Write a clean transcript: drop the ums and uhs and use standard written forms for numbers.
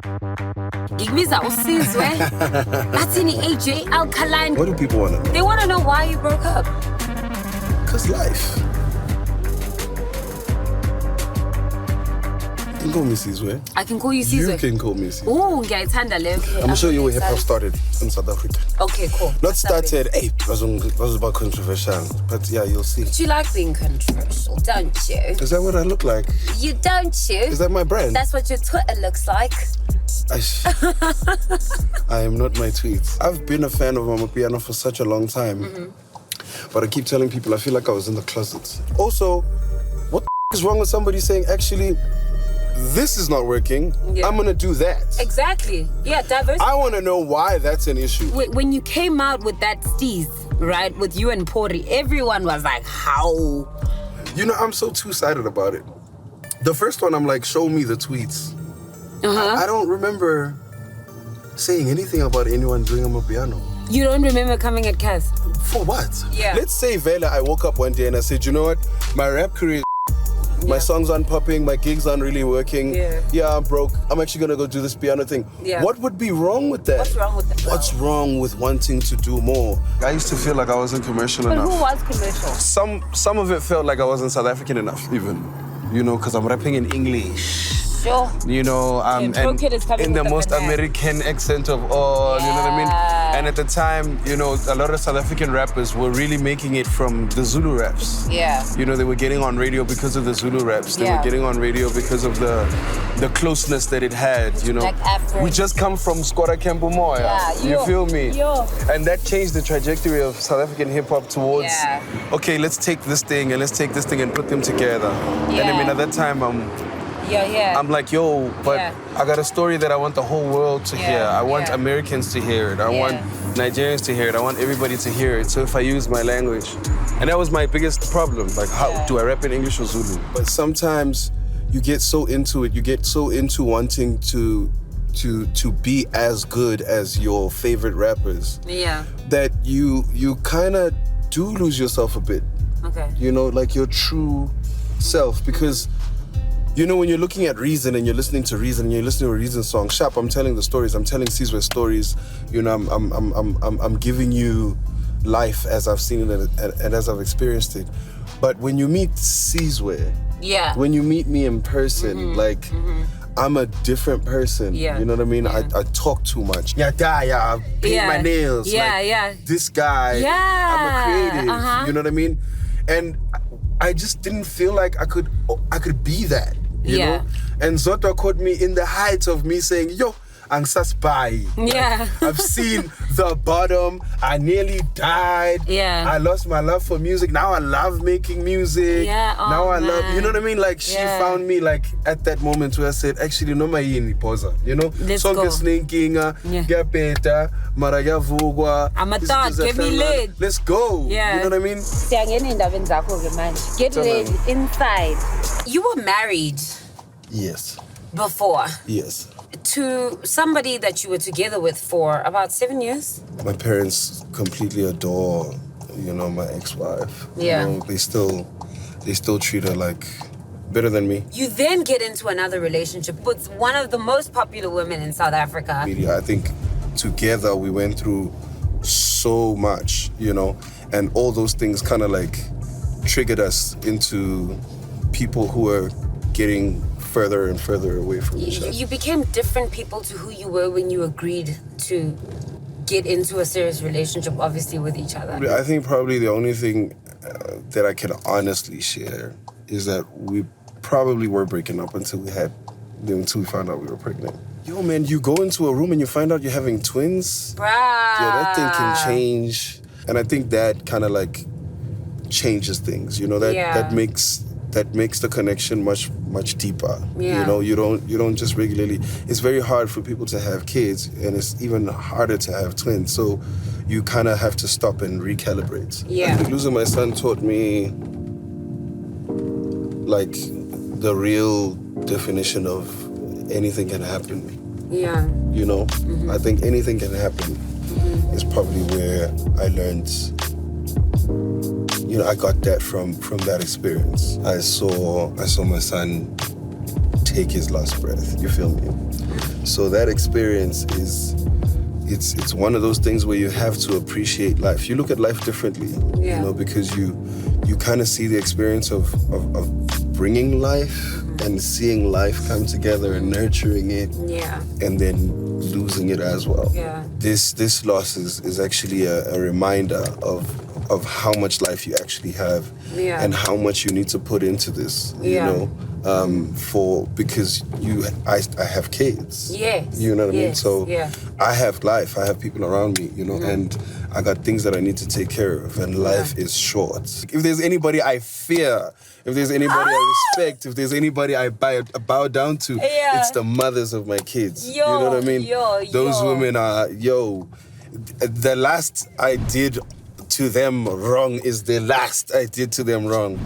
Ngikubiza uSizwe. Athini AJ Alkaline. What do people want to know? They want to know why you broke up. Because life. You can call me Sizwe. I can call you Sizwe. You can call me Sizwe. Ooh, ngiyayithanda leyo. I'm gonna show you where hip hop started in South Africa. Okay, cool. Not started, hey, was about controversial. But yeah, you'll see. But you like being controversial, don't you? Is that what I look like? You don't you? Is that my brand? That's what your Twitter looks like. I am not my tweets. I've been a fan of Amapiano for such a long time. But I keep telling people I feel like I was in the closet. Also, what the is wrong with somebody saying, actually, this is not working, I'm gonna do that. Exactly. Yeah, diversity. I wanna know why that's an issue. When you came out with that steez, right, with you and Pori, everyone was like, how? You know, I'm so two-sided about it. The first one, I'm like, show me the tweets. I don't remember saying anything about anyone doing Amapiano. You don't remember coming at Cass? For what? Yeah. Let's say, Vela, I woke up one day and I said, you know what? My rap career is my songs aren't popping, my gigs aren't really working. Yeah, I'm broke. I'm actually gonna go do this piano thing. What would be wrong with that? What's wrong with that? What's wrong with wanting to do more? I used to feel like I wasn't commercial enough. But who was commercial? Some of it felt like I wasn't South African enough, even. You know, because I'm rapping in English. Sure. You know, and in the most American accent of all, you know what I mean? And at the time, you know, a lot of South African rappers were really making it from the Zulu raps. You know, they were getting on radio because of the Zulu raps. They were getting on radio because of the closeness that it had, you know. Like we just come from Skora Campo Moya, you feel me? And that changed the trajectory of South African hip-hop towards, okay, let's take this thing and put them together. And I mean, at that time, I'm like, yo, but I got a story that I want the whole world to hear. I want Americans to hear it. I want Nigerians to hear it. I want everybody to hear it. So if I use my language, and that was my biggest problem, like, how do I rap in English or Zulu? But sometimes you get so into it, you get so into wanting to be as good as your favorite rappers. That you kind of do lose yourself a bit. You know, like your true self, because you know, when you're looking at Reason and you're listening to Reason and you're listening to a Reason song, sharp, I'm telling the stories, I'm telling Sizwe stories, you know, I'm giving you life as I've seen it and as I've experienced it. But when you meet Sizwe, when you meet me in person, like, I'm a different person. You know what I mean? I talk too much. I paint my nails. This guy, I'm a creative. You know what I mean? And I just didn't feel like I could be that. You know? And Zotto caught me in the height of me saying, yo, I'm spy. I've seen the bottom. I nearly died. I lost my love for music. Now I love making music. Now I love, you know what I mean? Like, she found me, like, at that moment where I said, actually, no, my posa. You know? Let's go. I'm a thought, get me lit. Let's go. You know what I mean? Get ready, inside. You were married. Yes. Before. Yes. To somebody that you were together with for about 7 years? My parents completely adore, you know, my ex-wife. You know, they still treat her like better than me. You then get into another relationship with one of the most popular women in South Africa. I think together we went through so much, you know, and all those things kind of like triggered us into people who are getting further and further away from each other. You became different people to who you were when you agreed to get into a serious relationship, obviously, with each other. I think probably the only thing that I can honestly share is that we probably were breaking up until we found out we were pregnant. Yo, man, you go into a room and you find out you're having twins. Bruh. Yeah, that thing can change. And I think that kind of like changes things, you know, that makes the connection much deeper. You know, you don't just regularly. It's very hard for people to have kids, and it's even harder to have twins. So you kind of have to stop and recalibrate. Like, losing my son taught me like the real definition of anything can happen. You know, I think anything can happen is probably where I learned. You know, I got that from that experience. I saw my son take his last breath. You feel me? So that experience is, it's one of those things where you have to appreciate life. You look at life differently, you know, because you kind of see the experience of bringing life and seeing life come together and nurturing it, and then losing it as well. This loss is actually a reminder of how much life you actually have, and how much you need to put into this, you know, because I have kids. You know what I mean? So I have life, I have people around me, you know, and I got things that I need to take care of, and life is short. If there's anybody I fear, if there's anybody I respect, if there's anybody I bow down to, it's the mothers of my kids. You know what I mean? Those women are, the last I did to them wrong is the last I did to them wrong.